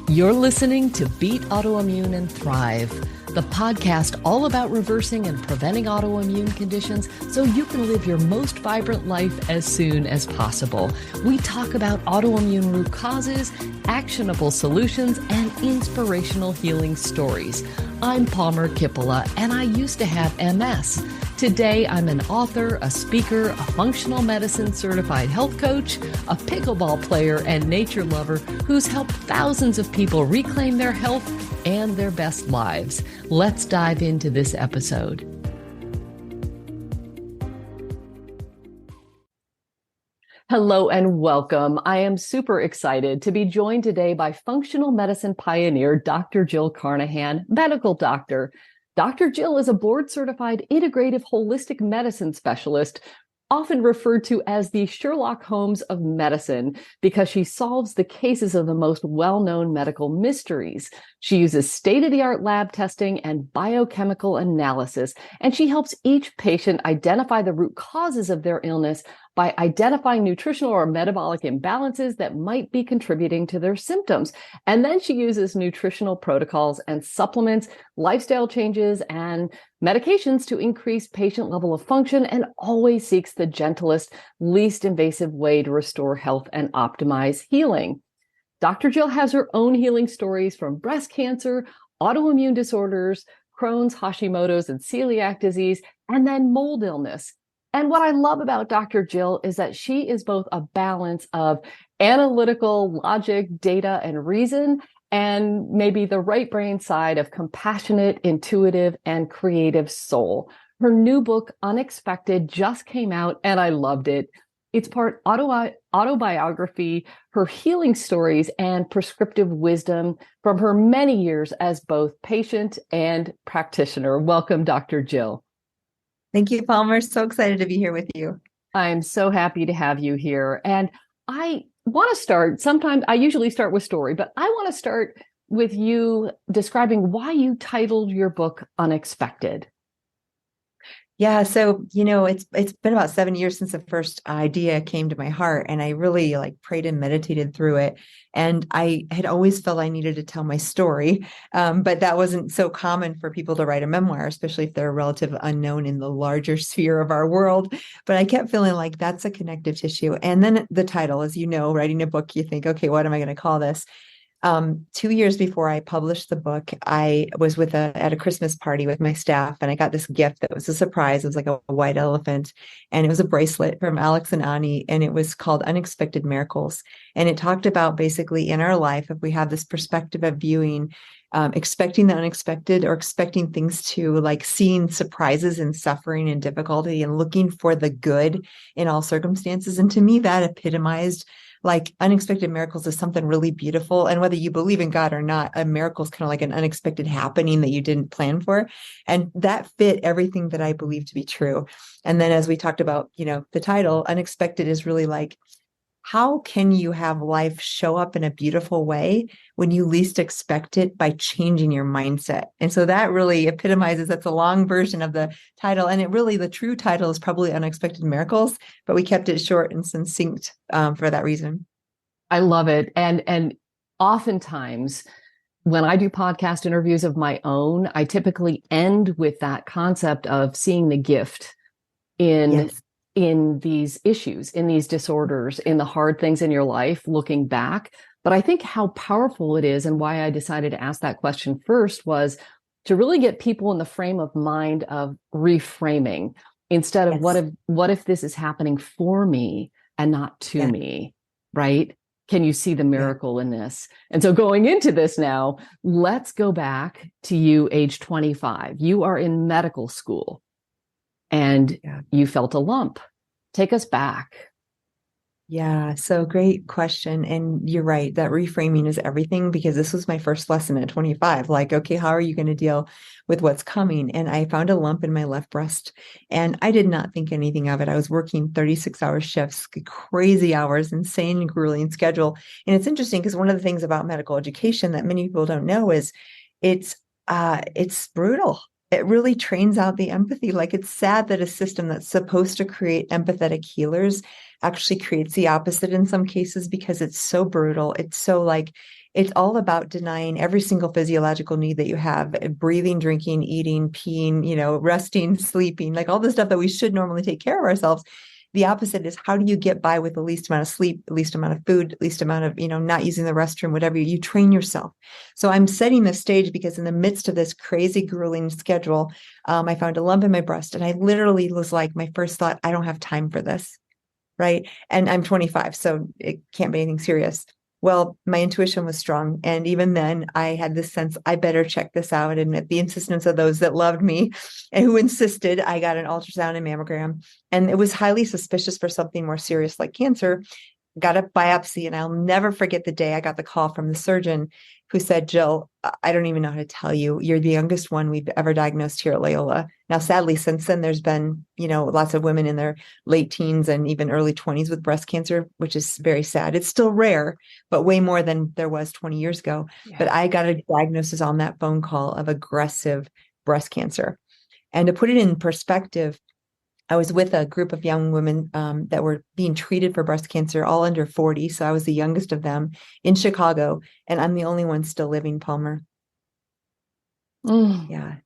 You're listening to Beat Autoimmune and Thrive, the podcast all about reversing and preventing autoimmune conditions so you can live your most vibrant life as soon as possible. We talk about autoimmune root causes, actionable solutions, and inspirational healing stories. I'm Palmer Kippola, and I used to have MS. Today, I'm an author, a speaker, a functional medicine certified health coach, a pickleball player, and nature lover who's helped thousands of people reclaim their health and their best lives. Let's dive into this episode. Hello and welcome. I am super excited to be joined today by functional medicine pioneer, Dr. Jill Carnahan, medical doctor. Dr. Jill is a board-certified integrative holistic medicine specialist, often referred to as the Sherlock Holmes of Medicine, because she solves the cases of the most well-known medical mysteries. She uses state-of-the-art lab testing and biochemical analysis, and she helps each patient identify the root causes of their illness by identifying nutritional or metabolic imbalances that might be contributing to their symptoms. And then she uses nutritional protocols and supplements, lifestyle changes, and medications to increase patient level of function, and always seeks the gentlest, least invasive way to restore health and optimize healing. Dr. Jill has her own healing stories from breast cancer, autoimmune disorders, Crohn's, Hashimoto's, and celiac disease, and then mold illness. And what I love about Dr. Jill is that she is both a balance of analytical logic, data, and reason, and maybe the right brain side of compassionate, intuitive, and creative soul. Her new book, Unexpected, just came out, and I loved it. It's part autobiography, her healing stories, and prescriptive wisdom from her many years as both patient and practitioner. Welcome, Dr. Jill. Thank you, Palmer. So excited to be here with you. I'm so happy to have you here. And I want to start, sometimes I usually start with story, but I want to start with you describing why you titled your book Unexpected. Yeah, so, it's been about 7 years since the first idea came to my heart, and I really prayed and meditated through it. And I had always felt I needed to tell my story, but that wasn't so common for people to write a memoir, especially if they're a relative unknown in the larger sphere of our world. But I kept feeling like that's a connective tissue. And then the title, as you know, writing a book, you think, okay, what am I going to call this? 2 years before I published the book, I was at a Christmas party with my staff, and I got this gift that was a surprise. It was like a white elephant, and it was a bracelet from Alex and Ani, and it was called Unexpected Miracles. And it talked about basically in our life, if we have this perspective of viewing, expecting the unexpected, or expecting things to seeing surprises and suffering and difficulty and looking for the good in all circumstances. And to me, that epitomized unexpected miracles is something really beautiful. And whether you believe in God or not, a miracle is kind of like an unexpected happening that you didn't plan for. And that fit everything that I believe to be true. And then as we talked about, the title, Unexpected, is really how can you have life show up in a beautiful way when you least expect it by changing your mindset? And so that really epitomizes, that's a long version of the title. And the true title is probably Unexpected Miracles, but we kept it short and succinct for that reason. I love it. And oftentimes when I do podcast interviews of my own, I typically end with that concept of seeing the gift in these issues, in these disorders, in the hard things in your life, looking back. But I think how powerful it is, and why I decided to ask that question first, was to really get people in the frame of mind of reframing, instead of what if this is happening for me and not to me, right? Can you see the miracle in this? And so going into this now, let's go back to you, age 25. You are in medical school. And you felt a lump. Take us back. Yeah, so great question. And you're right, that reframing is everything, because this was my first lesson at 25. Okay, how are you going to deal with what's coming? And I found a lump in my left breast, and I did not think anything of it. I was working 36-hour shifts, crazy hours, insane and grueling schedule. And it's interesting because one of the things about medical education that many people don't know is it's brutal. it really trains out the empathy. Like, it's sad that a system that's supposed to create empathetic healers actually creates the opposite in some cases, because it's so brutal. It's so like, it's all about denying every single physiological need that you have: breathing, drinking, eating, peeing, resting, sleeping, like all the stuff that we should normally take care of ourselves. The opposite is, how do you get by with the least amount of sleep, the least amount of food, least amount of, not using the restroom, whatever. You train yourself. So I'm setting the stage because in the midst of this crazy, grueling schedule, I found a lump in my breast, and I literally was like, my first thought, I don't have time for this. Right. And I'm 25, so it can't be anything serious. Well, my intuition was strong. And even then, I had this sense, I better check this out. And at the insistence of those that loved me and who insisted, I got an ultrasound and mammogram. And it was highly suspicious for something more serious like cancer. Got a biopsy, and I'll never forget the day I got the call from the surgeon who said, "Jill, I don't even know how to tell you. You're the youngest one we've ever diagnosed here at Loyola." Now, sadly, since then, there's been, lots of women in their late teens and even early 20s with breast cancer, which is very sad. It's still rare, but way more than there was 20 years ago. Yeah. But I got a diagnosis on that phone call of aggressive breast cancer. And to put it in perspective, I was with a group of young women that were being treated for breast cancer, all under 40. So I was the youngest of them in Chicago, and I'm the only one still living, Palmer. Yeah.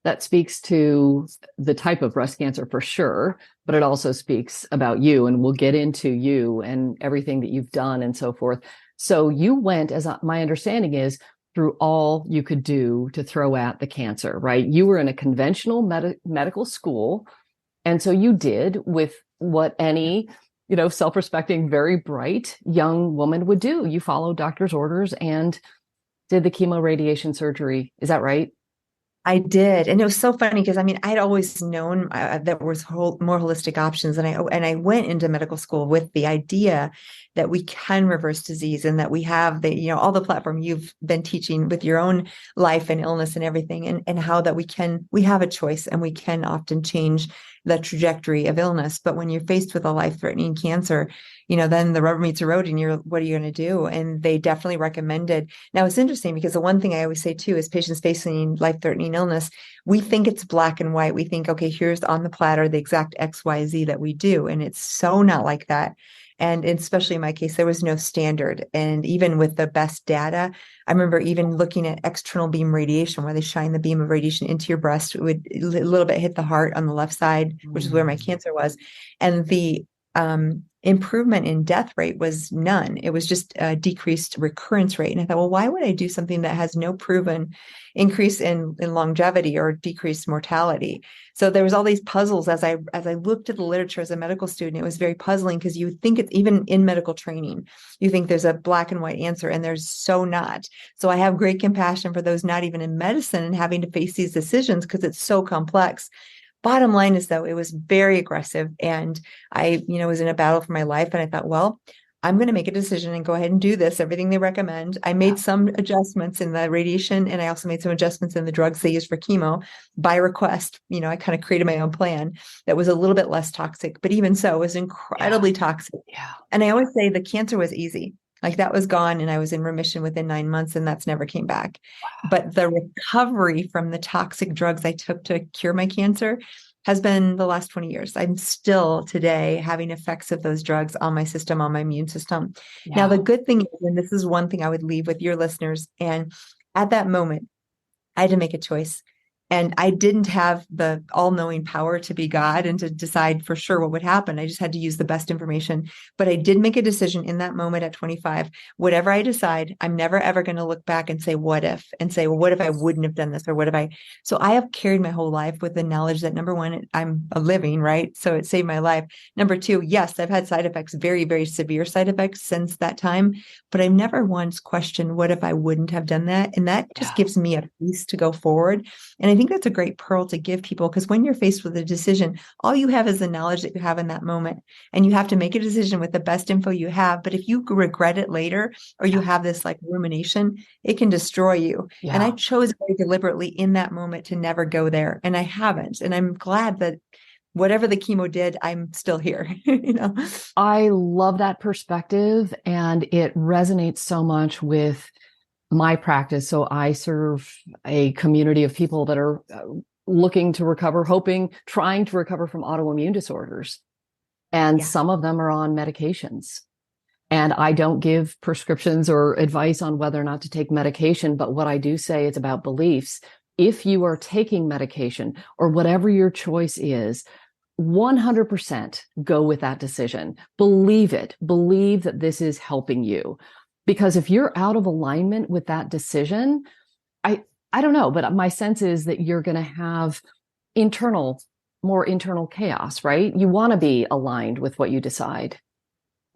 That speaks to the type of breast cancer for sure, but it also speaks about you, and we'll get into you and everything that you've done and so forth. So you went, as my understanding is, through all you could do to throw at the cancer, right? You were in a conventional medical school. And so you did with what any, self-respecting, very bright young woman would do. You followed doctor's orders and did the chemo radiation surgery. Is that right? I did. And it was so funny because I'd always known there was more holistic options. And I went into medical school with the idea that we can reverse disease, and that we have all the platform you've been teaching with your own life and illness and everything, and how that we have a choice, and we can often change the trajectory of illness. But when you're faced with a life-threatening cancer, then the rubber meets the road, and what are you going to do? And they definitely recommended. Now, it's interesting because the one thing I always say too is, patients facing life-threatening illness, we think it's black and white. We think, okay, here's on the platter the exact XYZ that we do. And it's so not like that. And especially in my case, there was no standard. And even with the best data, I remember even looking at external beam radiation, where they shine the beam of radiation into your breast. It would a little bit hit the heart on the left side, which is where my cancer was. And the improvement in death rate was none. It was just a decreased recurrence rate. And I thought, well, why would I do something that has no proven increase in longevity or decreased mortality? So there was all these puzzles as I looked at the literature as a medical student. It was very puzzling, because you think it's, even in medical training, you think there's a black and white answer, and there's so not. So I have great compassion for those not even in medicine and having to face these decisions, because it's so complex. Bottom line is, though, it was very aggressive, and I, was in a battle for my life. And I thought, well, I'm going to make a decision and go ahead and do this, everything they recommend. I made some adjustments in the radiation, and I also made some adjustments in the drugs they use for chemo by request. I kind of created my own plan that was a little bit less toxic, but even so, it was incredibly toxic. Yeah. And I always say the cancer was easy. Like, that was gone, and I was in remission within 9 months, and that's never came back. Wow. But the recovery from the toxic drugs I took to cure my cancer has been the last 20 years. I'm still today having effects of those drugs on my system, on my immune system. Yeah. Now, the good thing is, and this is one thing I would leave with your listeners, and at that moment, I had to make a choice. And I didn't have the all-knowing power to be God and to decide for sure what would happen. I just had to use the best information. But I did make a decision in that moment at 25. Whatever I decide, I'm never, ever going to look back and say, what if? And say, well, what if I wouldn't have done this? Or what if I? So I have carried my whole life with the knowledge that, number one, I'm living, right? So it saved my life. Number two, yes, I've had side effects, very, very severe side effects since that time. But I've never once questioned, what if I wouldn't have done that? And that just gives me a peace to go forward. And I think that's a great pearl to give people, because when you're faced with a decision, all you have is the knowledge that you have in that moment, and you have to make a decision with the best info you have. But if you regret it later, or you have this like rumination, it can destroy you. Yeah. And I chose very deliberately in that moment to never go there, and I haven't. And I'm glad that whatever the chemo did, I'm still here. I love that perspective, and it resonates so much with my practice. So I serve a community of people that are looking to recover, trying to recover from autoimmune disorders. And Yeah. some of them are on medications. And I don't give prescriptions or advice on whether or not to take medication. But what I do say is about beliefs. If you are taking medication or whatever your choice is, 100% go with that decision. Believe it. Believe that this is helping you. Because if you're out of alignment with that decision, I don't know, but my sense is that you're going to have more internal chaos, right? You want to be aligned with what you decide.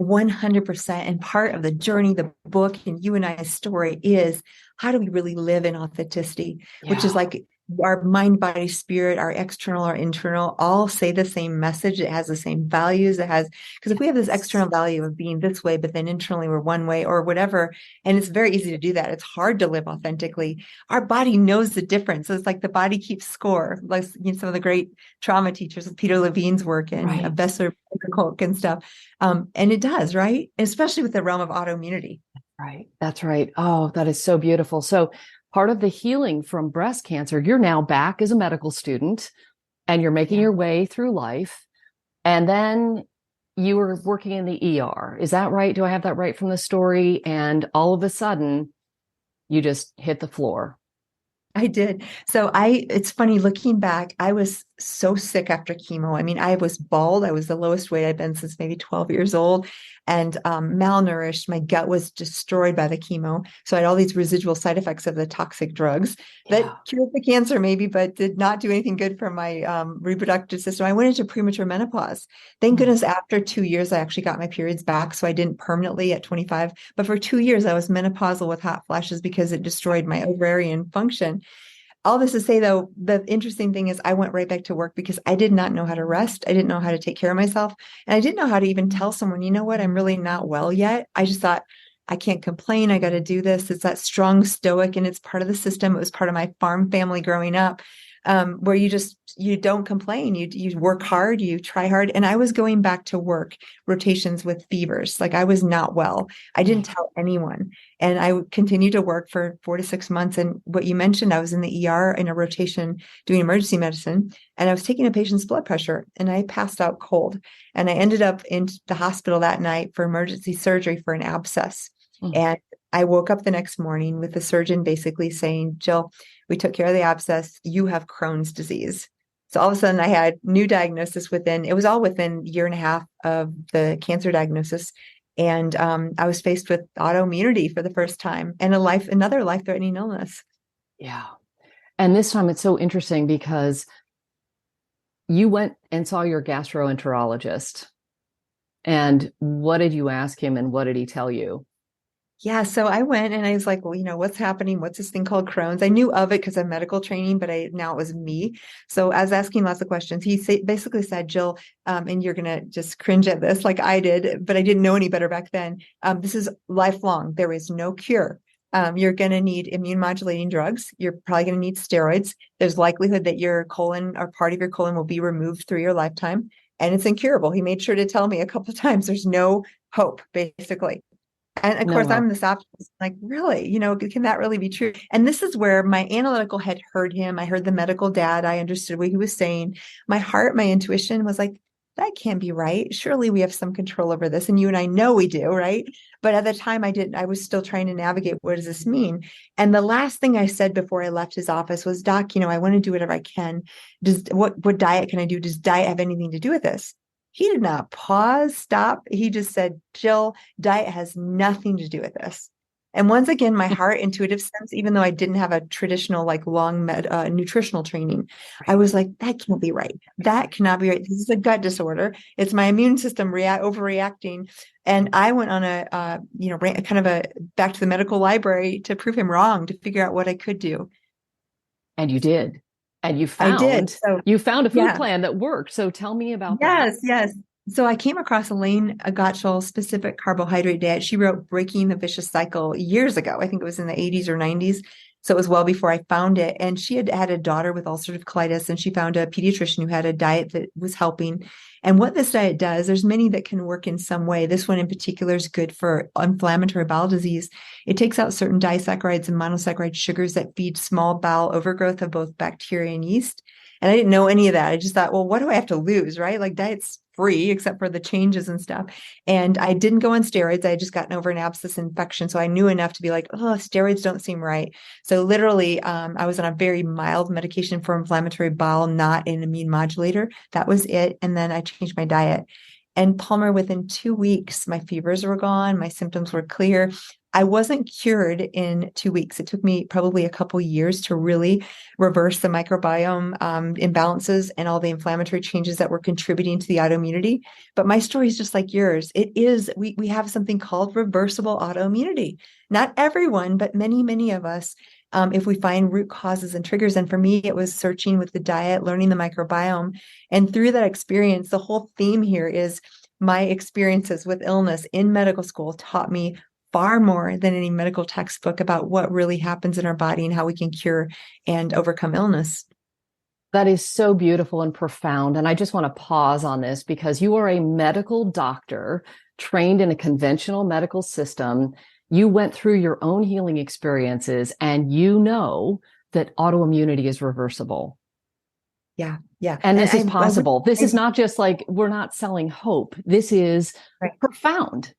100%. And part of the journey, the book, and you and I's story is how do we really live in authenticity, which is like our mind, body, spirit, our external, our internal, all say the same message. It has the same values. Because if we have this external value of being this way, but then internally we're one way or whatever, and it's very easy to do that. It's hard to live authentically. Our body knows the difference. So it's like the body keeps score, like some of the great trauma teachers, Peter Levine's work and Bessler and stuff. And it does, right? Especially with the realm of autoimmunity. Right. That's right. Oh, that is so beautiful. So part of the healing from breast cancer, you're now back as a medical student and you're making your way through life. And then you were working in the ER. Is that right? Do I have that right from the story? And all of a sudden, you just hit the floor. I did. So it's funny looking back, I was so sick after chemo. I mean, I was bald. I was the lowest weight I'd been since maybe 12 years old and malnourished. My gut was destroyed by the chemo. So I had all these residual side effects of the toxic drugs that cured the cancer maybe, but did not do anything good for my reproductive system. I went into premature menopause. Thank goodness after 2 years, I actually got my periods back. So I didn't permanently at 25, but for 2 years, I was menopausal with hot flashes because it destroyed my ovarian function. All this to say, though, the interesting thing is I went right back to work because I did not know how to rest. I didn't know how to take care of myself. And I didn't know how to even tell someone, you know what, I'm really not well yet. I just thought, I can't complain. I got to do this. It's that strong stoic and it's part of the system. It was part of my farm family growing up. Where you don't complain, you work hard, you try hard. And I was going back to work rotations with fevers. Like I was not well. I didn't tell anyone. And I continued to work for 4 to 6 months. And what you mentioned, I was in the ER in a rotation doing emergency medicine, and I was taking a patient's blood pressure and I passed out cold. And I ended up in the hospital that night for emergency surgery for an abscess. And I woke up the next morning with the surgeon basically saying, Jill, we took care of the abscess. You have Crohn's disease. So all of a sudden I had new diagnosis it was all within a year and a half of the cancer diagnosis. And I was faced with autoimmunity for the first time and another life-threatening illness. Yeah. And this time it's so interesting because you went and saw your gastroenterologist. And what did you ask him and what did he tell you? Yeah. So I went and I was like, well, what's happening? What's this thing called Crohn's? I knew of it because of medical training, but now it was me. So I was asking lots of questions. He basically said, Jill, and you're going to just cringe at this like I did, but I didn't know any better back then. This is lifelong. There is no cure. You're going to need immune modulating drugs. You're probably going to need steroids. There's likelihood that your colon or part of your colon will be removed through your lifetime, and it's incurable. He made sure to tell me a couple of times there's no hope, basically. And of course, I'm this optimist, like, really, can that really be true? And this is where my analytical head heard him. I heard the medical dad. I understood what he was saying. My heart, my intuition was like, that can't be right. Surely we have some control over this. And you and I know we do, right? But at the time I was still trying to navigate, what does this mean? And the last thing I said before I left his office was, Doc, I want to do whatever I can. What diet can I do? Does diet have anything to do with this? He did not pause, stop. He just said, Jill, diet has nothing to do with this. And once again, my heart intuitive sense, even though I didn't have a traditional, like long nutritional training, I was like, that can't be right. That cannot be right. This is a gut disorder. It's my immune system overreacting. And I went on a back to the medical library to prove him wrong, to figure out what I could do. And you did. And you I did. You found a food plan that worked. So tell me about that. Yes. So I came across Elaine Gottschall's specific carbohydrate diet. She wrote Breaking the Vicious Cycle years ago. I think it was in the 80s or 90s. So it was well before I found it. And she had had a daughter with ulcerative colitis, and she found a pediatrician who had a diet that was helping. And what this diet does, there's many that can work in some way. This one in particular is good for inflammatory bowel disease. It takes out certain disaccharides and monosaccharide sugars that feed small bowel overgrowth of both bacteria and yeast. And I didn't know any of that. I just thought, well, what do I have to lose, right? Like diet's free except for the changes and stuff. And I didn't go on steroids. I had just gotten over an abscess infection. So I knew enough to be like, oh, steroids don't seem right. So literally, I was on a very mild medication for inflammatory bowel, not an immune modulator. That was it. And then I changed my diet. And Palmer, within 2 weeks, my fevers were gone. My symptoms were clear. I wasn't cured in 2 weeks. It took me probably a couple years to really reverse the microbiome imbalances and all the inflammatory changes that were contributing to the autoimmunity. But my story is just like yours. It is, we have something called reversible autoimmunity. Not everyone, but many, many of us, if we find root causes and triggers. And for me, it was searching with the diet, learning the microbiome. And through that experience, the whole theme here is my experiences with illness in medical school taught me far more than any medical textbook about what really happens in our body and how we can cure and overcome illness. That is so beautiful and profound. And I just want to pause on this because you are a medical doctor trained in a conventional medical system. You went through your own healing experiences and you know that autoimmunity is reversible. Yeah. Yeah. And this is possible. This is not just like, we're not selling hope. This is profound.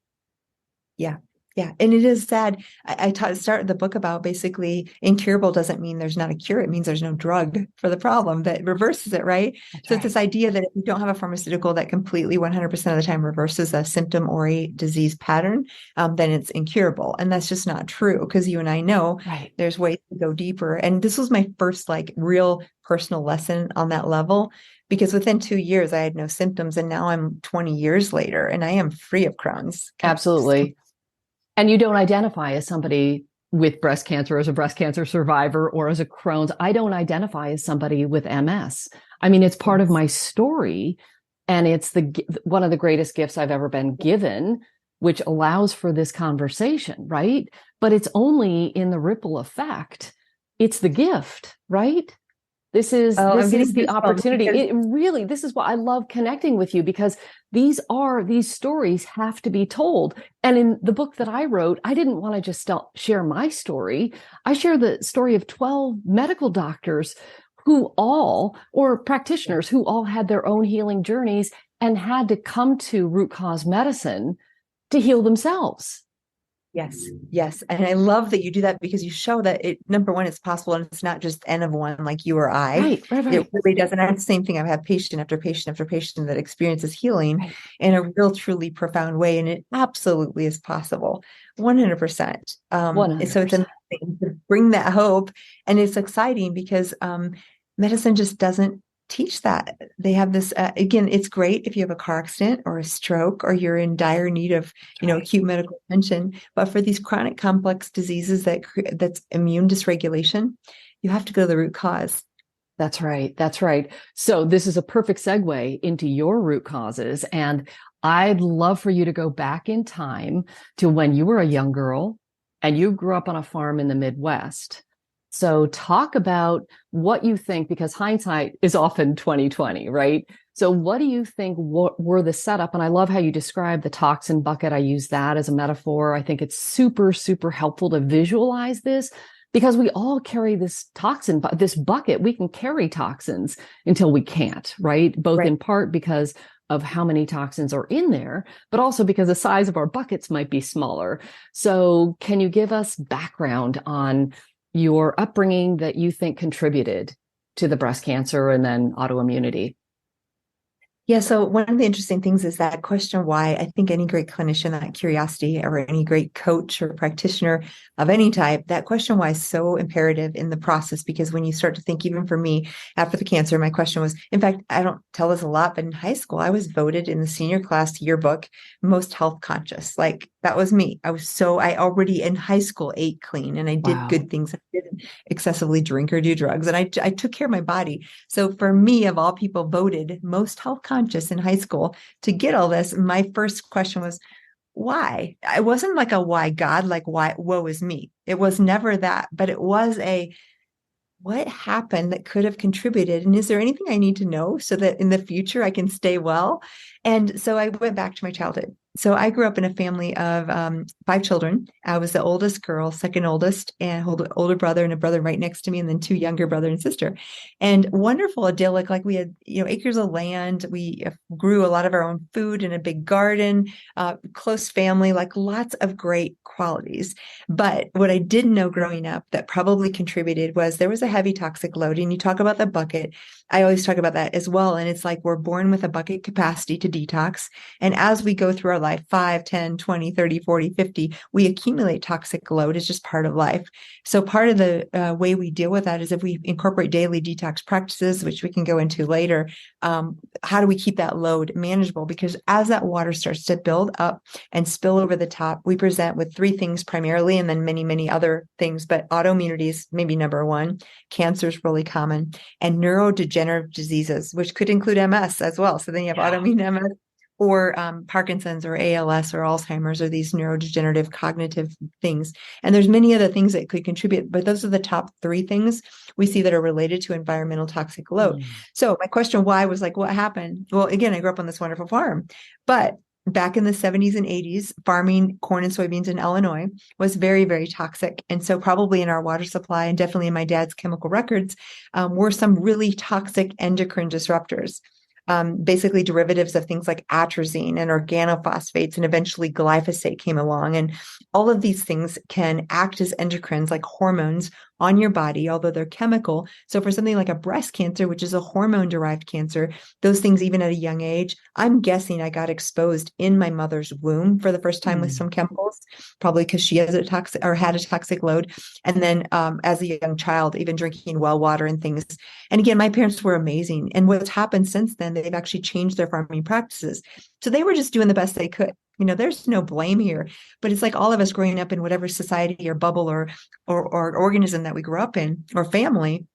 Yeah. Yeah. And it is sad. I started the book about basically incurable doesn't mean there's not a cure. It means there's no drug for the problem that reverses it, right? That's so it's this idea that if you don't have a pharmaceutical that completely 100% of the time reverses a symptom or a disease pattern, then it's incurable. And that's just not true because you and I know there's ways to go deeper. And this was my first like real personal lesson on that level. Because within 2 years, I had no symptoms. And now I'm 20 years later and I am free of Crohn's. Absolutely. And you don't identify as somebody with breast cancer, as a breast cancer survivor, or as a Crohn's. I don't identify as somebody with MS. I mean, it's part of my story. And it's one of the greatest gifts I've ever been given, which allows for this conversation, right? But it's only in the ripple effect. It's the gift, right? This is the opportunity. This is why I love connecting with you, because these stories have to be told. And in the book that I wrote, I didn't want to just share my story. I share the story of 12 medical doctors or practitioners who all had their own healing journeys and had to come to root cause medicine to heal themselves. Yes. Yes. And I love that you do that because you show that number one, it's possible and it's not just N of one like you or I. Right. It really doesn't. And the same thing. I've had patient after patient after patient that experiences healing in a real, truly profound way. And it absolutely is possible. 100%. 100%. So it's amazing to bring that hope. And it's exciting because medicine just doesn't teach that. They have this, again, it's great if you have a car accident or a stroke or you're in dire need of, acute medical attention. But for these chronic complex diseases that's immune dysregulation, you have to go to the root cause. That's right. That's right. So this is a perfect segue into your root causes. And I'd love for you to go back in time to when you were a young girl and you grew up on a farm in the Midwest. So talk about what you think, because hindsight is often 20/20, right? So what do you think were the setup? And I love how you describe the toxin bucket. I use that as a metaphor. I think it's super, super helpful to visualize this because we all carry this toxin, this bucket. We can carry toxins until we can't, right? Both in part because of how many toxins are in there, but also because the size of our buckets might be smaller. So can you give us background on your upbringing that you think contributed to the breast cancer and then autoimmunity? Yeah. So one of the interesting things is that question why. I think any great clinician, that curiosity, or any great coach or practitioner of any type, that question why is so imperative in the process, because when you start to think, even for me, after the cancer, my question was, in fact, I don't tell this a lot, but in high school, I was voted in the senior class yearbook most health conscious. Like that was me. I already in high school ate clean and I did good things. I didn't didn't excessively drink or do drugs. And I took care of my body. So for me, of all people voted most health conscious in high school to get all this, my first question was, why? It wasn't like a why God, like why woe is me. It was never that, but it was a what happened that could have contributed? And is there anything I need to know so that in the future I can stay well? And so I went back to my childhood. So I grew up in a family of 5 children. I was the oldest girl, second oldest, and older brother and a brother right next to me, and then 2 younger brother and sister. And wonderful, idyllic. Like we had, acres of land. We grew a lot of our own food in a big garden, close family, like lots of great qualities. But what I didn't know growing up that probably contributed was there was a heavy toxic load. And you talk about the bucket. I always talk about that as well. And it's like we're born with a bucket capacity to detox. And as we go through our life, 5, 10, 20, 30, 40, 50, we accumulate toxic load. It's just part of life. So part of the way we deal with that is if we incorporate daily detox practices, which we can go into later, how do we keep that load manageable? Because as that water starts to build up and spill over the top, we present with 3 things primarily, and then many, many other things. But autoimmunity is maybe number 1. Cancer is really common, and neurodegenerative diseases, which could include MS as well. So then you have autoimmune MS or Parkinson's or ALS or Alzheimer's or these neurodegenerative cognitive things. And there's many other things that could contribute, but those are the top 3 things we see that are related to environmental toxic load. So my question why was like, what happened? Well, again, I grew up on this wonderful farm, but back in the 70s and 80s, farming corn and soybeans in Illinois was very, very toxic. And so probably in our water supply and definitely in my dad's chemical records were some really toxic endocrine disruptors. Basically derivatives of things like atrazine and organophosphates, and eventually glyphosate came along. And all of these things can act as endocrines, like hormones on your body, although they're chemical. So for something like a breast cancer, which is a hormone-derived cancer, those things, even at a young age, I'm guessing I got exposed in my mother's womb for the first time with some chemicals, probably because she has a toxic or had a toxic load. And then as a young child, even drinking well water and things. And again, my parents were amazing. And what's happened since then, they've actually changed their farming practices. So they were just doing the best they could. There's no blame here, but it's like all of us growing up in whatever society or bubble or organism that we grew up in or family,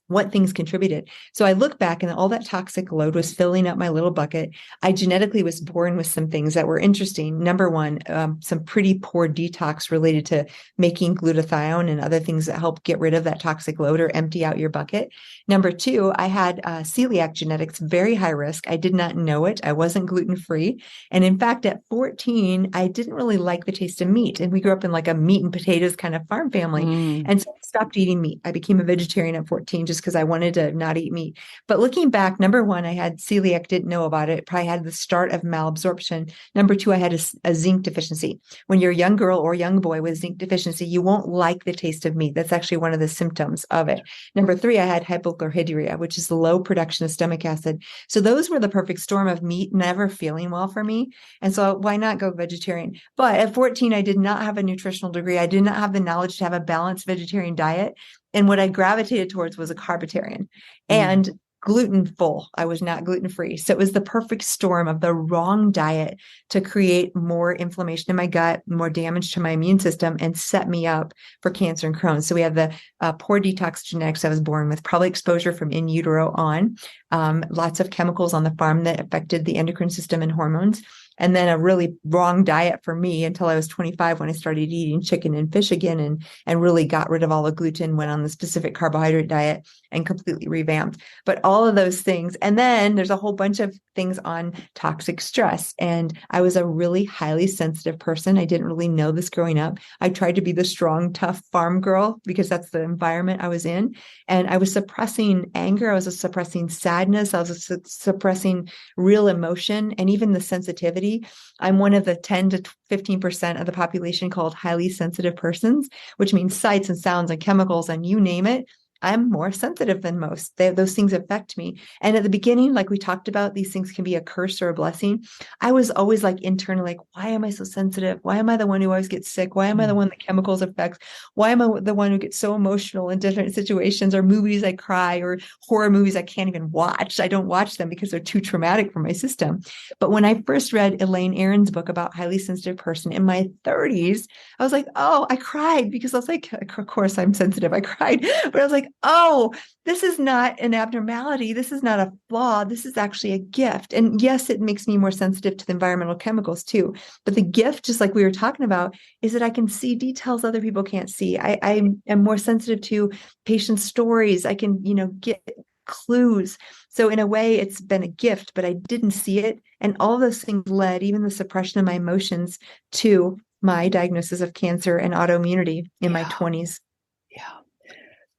what things contributed. So I look back and all that toxic load was filling up my little bucket. I genetically was born with some things that were interesting. Number 1, some pretty poor detox related to making glutathione and other things that help get rid of that toxic load or empty out your bucket. Number 2, I had celiac genetics, very high risk. I did not know it. I wasn't gluten-free. And in fact, at 14, I didn't really like the taste of meat. And we grew up in like a meat and potatoes kind of farm family. And so I stopped eating meat. I became a vegetarian at 14 just because I wanted to not eat meat. But looking back, number 1, I had celiac, didn't know about it. Probably had the start of malabsorption. Number 2, I had a zinc deficiency. When you're a young girl or young boy with zinc deficiency, you won't like the taste of meat. That's actually one of the symptoms of it. Number 3, I had hypochlorhydria, which is low production of stomach acid. So those were the perfect storm of meat never feeling well for me. And so why not go vegetarian? But at 14, I did not have a nutritional degree. I did not have the knowledge to have a balanced vegetarian diet. And what I gravitated towards was a carbitarian and gluten full. I was not gluten free. So it was the perfect storm of the wrong diet to create more inflammation in my gut, more damage to my immune system, and set me up for cancer and Crohn. So we have the poor detox genetics I was born with, probably exposure from in utero on, lots of chemicals on the farm that affected the endocrine system and hormones. And then a really wrong diet for me until I was 25 when I started eating chicken and fish again and really got rid of all the gluten, went on the specific carbohydrate diet and completely revamped. But all of those things. And then there's a whole bunch of things on toxic stress. And I was a really highly sensitive person. I didn't really know this growing up. I tried to be the strong, tough farm girl because that's the environment I was in. And I was suppressing anger. I was suppressing sadness. I was suppressing real emotion and even the sensitivity. I'm one of the 10 to 15% of the population called highly sensitive persons, which means sights and sounds and chemicals and you name it. I'm more sensitive than most. Those things affect me. And at the beginning, like we talked about, these things can be a curse or a blessing. I was always like internally, like, why am I so sensitive? Why am I the one who always gets sick? Why am I the one that chemicals affects? Why am I the one who gets so emotional in different situations or movies I cry or horror movies I can't even watch? I don't watch them because they're too traumatic for my system. But when I first read Elaine Aron's book about highly sensitive person in my 30s, I was like, oh, I cried because I was like, of course I'm sensitive. I cried, but I was like, oh, this is not an abnormality. This is not a flaw. This is actually a gift. And yes, it makes me more sensitive to the environmental chemicals too. But the gift, just like we were talking about, is that I can see details other people can't see. I am more sensitive to patient stories. I can, get clues. So in a way, it's been a gift, but I didn't see it. And all those things led, even the suppression of my emotions, to my diagnosis of cancer and autoimmunity in my 20s. Yeah.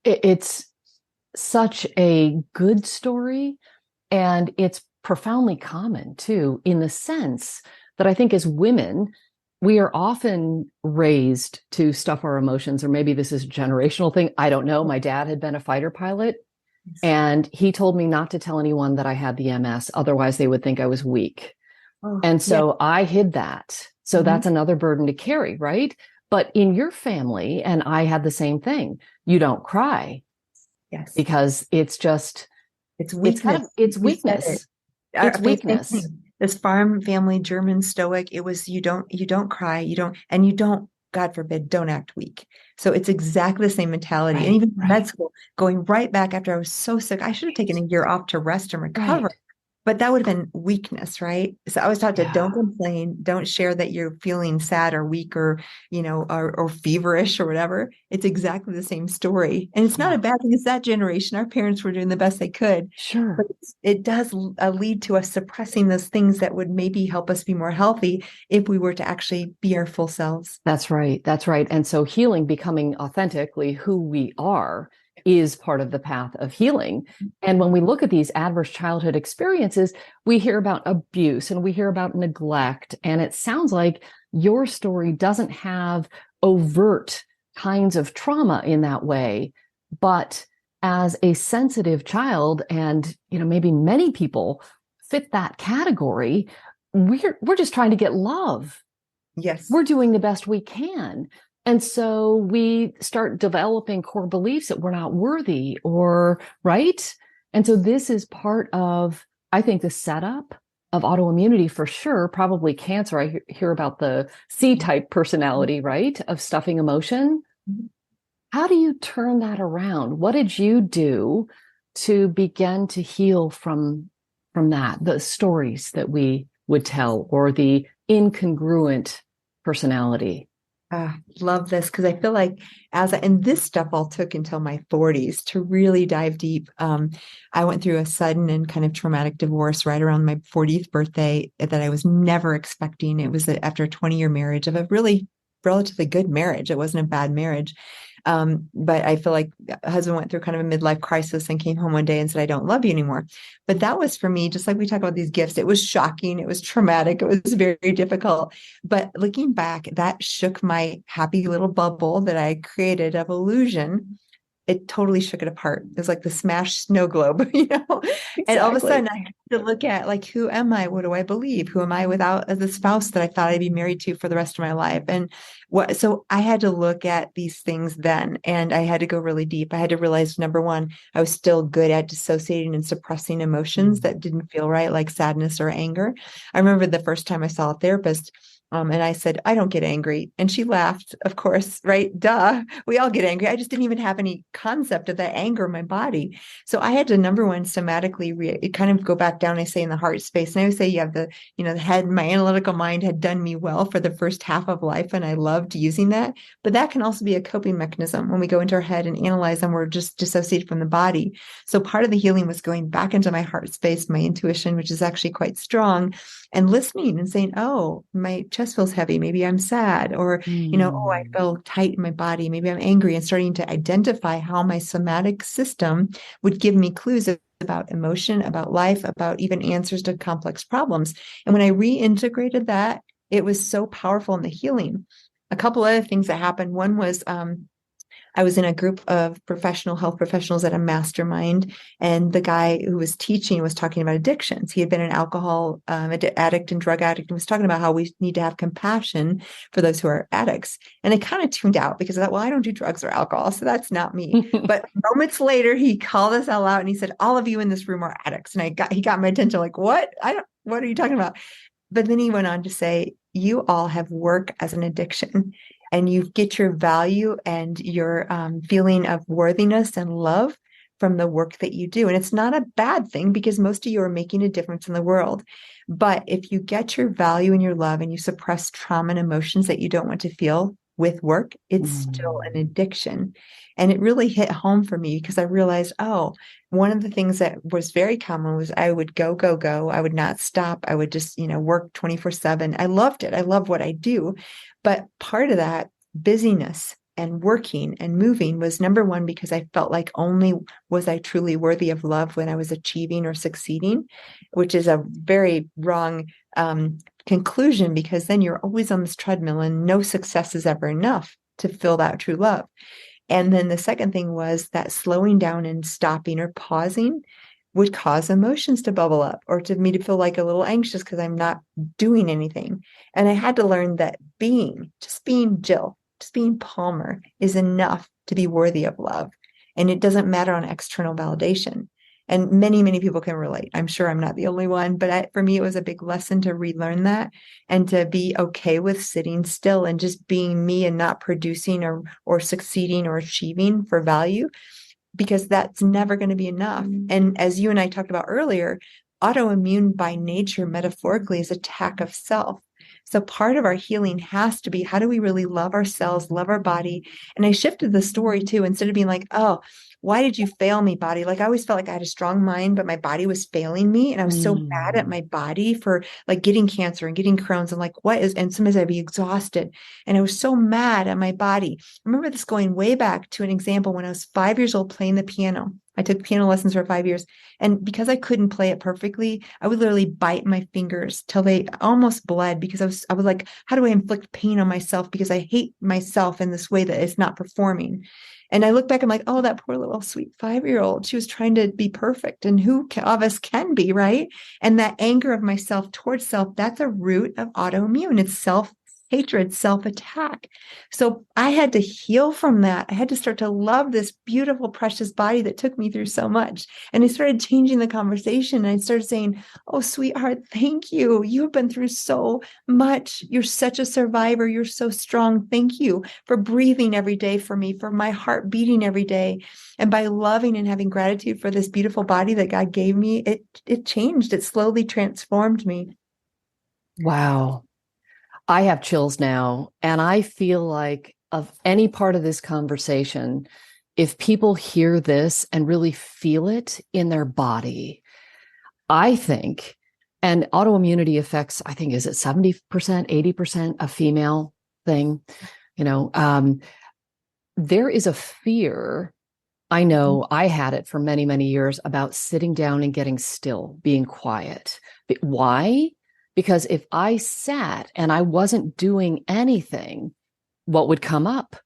It's such a good story, and it's profoundly common too, in the sense that I think as women, we are often raised to stuff our emotions, or maybe this is a generational thing. I don't know. My dad had been a fighter pilot, and he told me not to tell anyone that I had the MS. Otherwise, they would think I was weak. And so I hid that. So that's another burden to carry, right? But in your family, and I had the same thing, you don't cry. Yes. Because it's weakness. It's weakness. It's weakness. This farm family German stoic, it was you don't cry, you don't, God forbid, don't act weak. So it's exactly the same mentality. Right, and even med school, going right back after I was so sick, I should have taken a year off to rest and recover. Right. But that would have been weakness, right? So I was taught to don't complain, don't share that you're feeling sad or weak or, or feverish or whatever. It's exactly the same story. And it's not a bad thing. It's that generation. Our parents were doing the best they could. Sure. But it does lead to us suppressing those things that would maybe help us be more healthy if we were to actually be our full selves. That's right. That's right. And so healing, becoming authentically who we are, is part of the path of healing. And when we look at these adverse childhood experiences, we hear about abuse and we hear about neglect. And it sounds like your story doesn't have overt kinds of trauma in that way. But as a sensitive child, and maybe many people fit that category, we're just trying to get love. Yes. We're doing the best we can. And so we start developing core beliefs that we're not worthy, or right. And so this is part of, I think, the setup of autoimmunity for sure, probably cancer. I hear about the C-type personality, right, of stuffing emotion. How do you turn that around? What did you do to begin to heal from that, the stories that we would tell, or the incongruent personality? Love this, because I feel like and this stuff all took until my 40s to really dive deep. I went through a sudden and kind of traumatic divorce right around my 40th birthday that I was never expecting. It was after a 20-year marriage of a really relatively good marriage. It wasn't a bad marriage. But I feel like a husband went through kind of a midlife crisis and came home one day and said, I don't love you anymore. But that was for me, just like we talk about these gifts, it was shocking. It was traumatic. It was very difficult. But looking back, that shook my happy little bubble that I created of illusion. It totally shook it apart. It was like the smashed snow globe, Exactly. And all of a sudden I had to look at, like, who am I? What do I believe? Who am I without the spouse that I thought I'd be married to for the rest of my life? And so I had to look at these things then, and I had to go really deep. I had to realize, number one, I was still good at dissociating and suppressing emotions that didn't feel right, like sadness or anger. I remember the first time I saw a therapist, and I said, I don't get angry. And she laughed, of course, right? Duh. We all get angry. I just didn't even have any concept of that anger in my body. So I had to, number one, somatically kind of go back down, I say, in the heart space. And I would say, you have the head, my analytical mind had done me well for the first half of life. And I loved using that. But that can also be a coping mechanism. When we go into our head and analyze them, we're just dissociated from the body. So part of the healing was going back into my heart space, my intuition, which is actually quite strong, and listening and saying, oh, my chest feels heavy. Maybe I'm sad, or, oh, I feel tight in my body. Maybe I'm angry, and starting to identify how my somatic system would give me clues about emotion, about life, about even answers to complex problems. And when I reintegrated that, it was so powerful in the healing. A couple other things that happened. One was, I was in a group of professional health professionals at a mastermind, and the guy who was teaching was talking about addictions. He had been an alcohol addict and drug addict, and was talking about how we need to have compassion for those who are addicts. And I kind of tuned out because I thought, well, I don't do drugs or alcohol, so that's not me. But moments later, he called us all out and he said, all of you in this room are addicts. And he got my attention, like, what? What are you talking about? But then he went on to say, you all have work as an addiction, and you get your value and your feeling of worthiness and love from the work that you do. And it's not a bad thing, because most of you are making a difference in the world. But if you get your value and your love and you suppress trauma and emotions that you don't want to feel with work, it's still an addiction. And it really hit home for me, because I realized, oh, one of the things that was very common was I would go, go, go. I would not stop. I would just, work 24/7. I loved it. I love what I do. But part of that busyness and working and moving was, number one, because I felt like only was I truly worthy of love when I was achieving or succeeding, which is a very wrong conclusion, because then you're always on this treadmill and no success is ever enough to feel that true love. And then the second thing was that slowing down and stopping or pausing would cause emotions to bubble up, or to me to feel like a little anxious because I'm not doing anything. And I had to learn that just being Jill, just being Palmer is enough to be worthy of love. And it doesn't matter on external validation. And many, many people can relate. I'm sure I'm not the only one, but for me, it was a big lesson to relearn that, and to be okay with sitting still and just being me and not producing or succeeding or achieving for value, because that's never going to be enough. And as you and I talked about earlier, autoimmune by nature, metaphorically, is attack of self. So part of our healing has to be, how do we really love ourselves, love our body? And I shifted the story too. Instead of being like, oh, why did you fail me, body? Like, I always felt like I had a strong mind, but my body was failing me. And I was so mad at my body for like getting cancer and getting Crohn's, and like, and sometimes I'd be exhausted. And I was so mad at my body. I remember this going way back to an example when I was 5 years old playing the piano. I took piano lessons for 5 years. And because I couldn't play it perfectly, I would literally bite my fingers till they almost bled, because I was like, how do I inflict pain on myself? Because I hate myself in this way that it's not performing. And I look back, I'm like, oh, that poor little sweet 5-year-old. She was trying to be perfect. And who of us can be, right? And that anger of myself towards self, that's a root of autoimmune. It's self-hatred, self-attack. So I had to heal from that. I had to start to love this beautiful, precious body that took me through so much. And I started changing the conversation. And I started saying, oh, sweetheart, thank you. You have been through so much. You're such a survivor. You're so strong. Thank you for breathing every day for me, for my heart beating every day. And by loving and having gratitude for this beautiful body that God gave me, it changed. It slowly transformed me. Wow. I have chills now, and I feel like of any part of this conversation, if people hear this and really feel it in their body, I think, and autoimmunity affects, I think, is it 70%, 80% a female thing? There is a fear. I know I had it for many, many years about sitting down and getting still, being quiet. But why? Because if I sat and I wasn't doing anything, what would come up?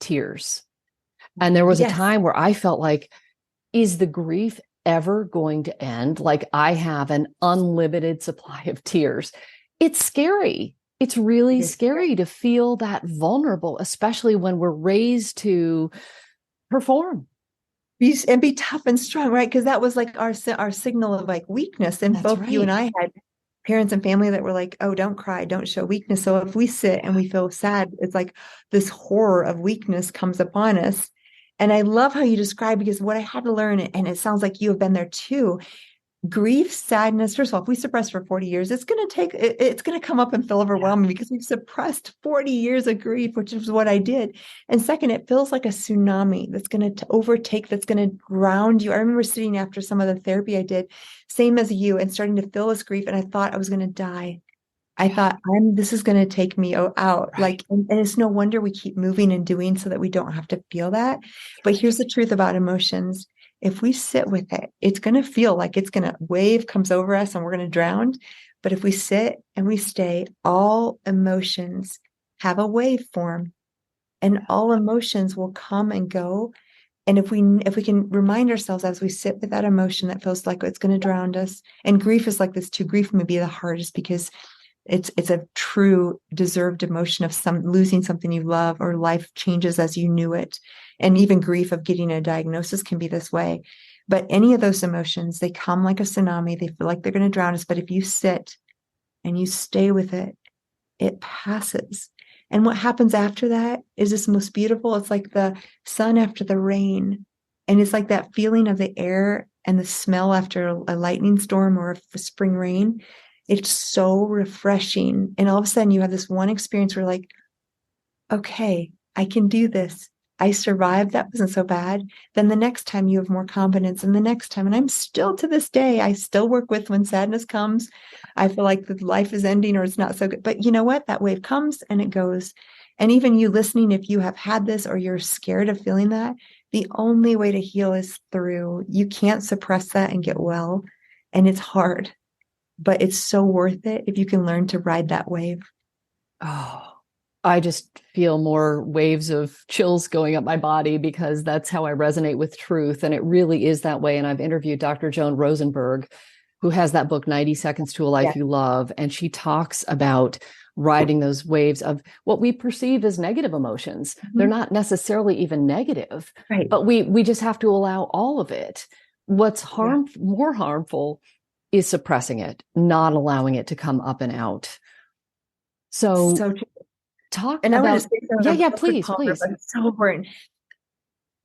Tears. And there was a time where I felt like, is the grief ever going to end? Like, I have an unlimited supply of tears. It's scary. It's really scary to feel that vulnerable, especially when we're raised to perform. Be tough and strong, right? Because that was like our signal of like weakness. And both you and I had parents and family that were like, oh, don't cry, don't show weakness. So if we sit and we feel sad, it's like this horror of weakness comes upon us. And I love how you describe, because what I had to learn, and it sounds like you have been there too, grief, sadness. First of all, if we suppress for 40 years, it's going to come up and feel overwhelming, because we've suppressed 40 years of grief, which is what I did. And second, it feels like a tsunami that's going to overtake, that's going to ground you. I remember sitting after some of the therapy I did, same as you, and starting to feel this grief. And I thought I was going to die. I thought, this is going to take me out. Right. Like, and it's no wonder we keep moving and doing so that we don't have to feel that. But here's the truth about emotions. If we sit with it, it's going to feel like wave comes over us and we're going to drown. But if we sit and we stay, all emotions have a waveform. and all emotions will come and go. And if we can remind ourselves as we sit with that emotion that feels like it's going to drown us, and grief is like this too. Grief may be the hardest because it's a true deserved emotion of losing something you love, or life changes as you knew it. And even grief of getting a diagnosis can be this way. But any of those emotions, they come like a tsunami. They feel like they're going to drown us. But if you sit and you stay with it, it passes. And what happens after that is this most beautiful. It's like the sun after the rain. And it's like that feeling of the air and the smell after a lightning storm or a spring rain. It's so refreshing. And all of a sudden you have this one experience where like, okay, I can do this. I survived. That wasn't so bad. Then the next time you have more confidence, and the next time, and I'm still to this day, I still work with when sadness comes. I feel like the life is ending or it's not so good. But you know what? That wave comes and it goes. And even you listening, if you have had this or you're scared of feeling that, the only way to heal is through. You can't suppress that and get well. And it's hard, but it's so worth it if you can learn to ride that wave. Oh, I just feel more waves of chills going up my body because that's how I resonate with truth. And it really is that way. And I've interviewed Dr. Joan Rosenberg, who has that book, 90 Seconds to a Life You Love. And she talks about riding those waves of what we perceive as negative emotions. Mm-hmm. They're not necessarily even negative, right? But we just have to allow all of it. What's more harmful is suppressing it, not allowing it to come up and out. So talk and about, I want to say please. It's so important.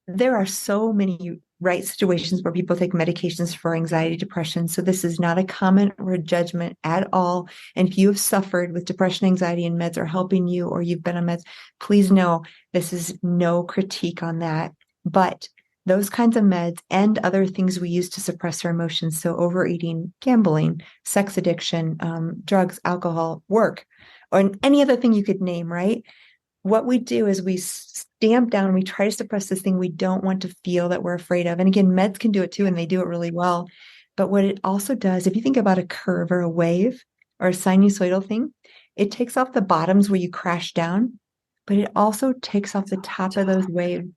There are so many situations where people take medications for anxiety, depression. So this is not a comment or a judgment at all. And if you have suffered with depression, anxiety, and meds are helping you, or you've been on meds, please know this is no critique on that. But those kinds of meds and other things we use to suppress our emotions, so overeating, gambling, sex addiction, drugs, alcohol, work, or any other thing you could name, right? What we do is we stamp down, we try to suppress this thing we don't want to feel, that we're afraid of. And again, meds can do it too, and they do it really well. But what it also does, if you think about a curve or a wave or a sinusoidal thing, it takes off the bottoms where you crash down, but it also takes off the top of those waves.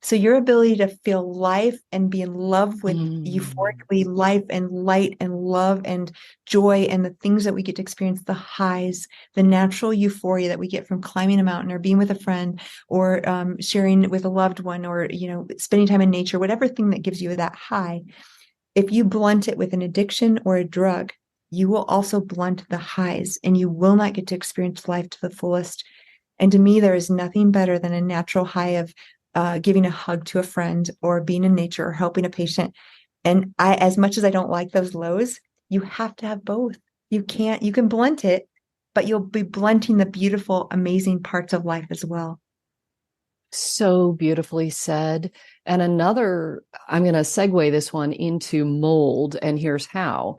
So your ability to feel life and be in love with euphorically life and light and love and joy and the things that we get to experience, the highs, the natural euphoria that we get from climbing a mountain or being with a friend or sharing with a loved one or, spending time in nature, whatever thing that gives you that high. If you blunt it with an addiction or a drug, you will also blunt the highs and you will not get to experience life to the fullest. And to me, there is nothing better than a natural high of giving a hug to a friend or being in nature or helping a patient. And as much as I don't like those lows, you have to have both. You can blunt it, but you'll be blunting the beautiful, amazing parts of life as well. So beautifully said. And I'm going to segue this one into mold. And here's how,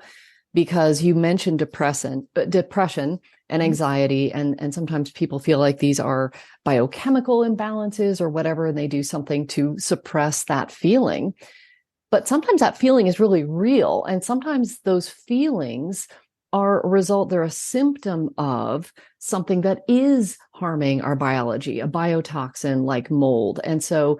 because you mentioned depression and anxiety. And sometimes people feel like these are biochemical imbalances or whatever, and they do something to suppress that feeling. But sometimes that feeling is really real. And sometimes those feelings are they're a symptom of something that is harming our biology, a biotoxin like mold. And so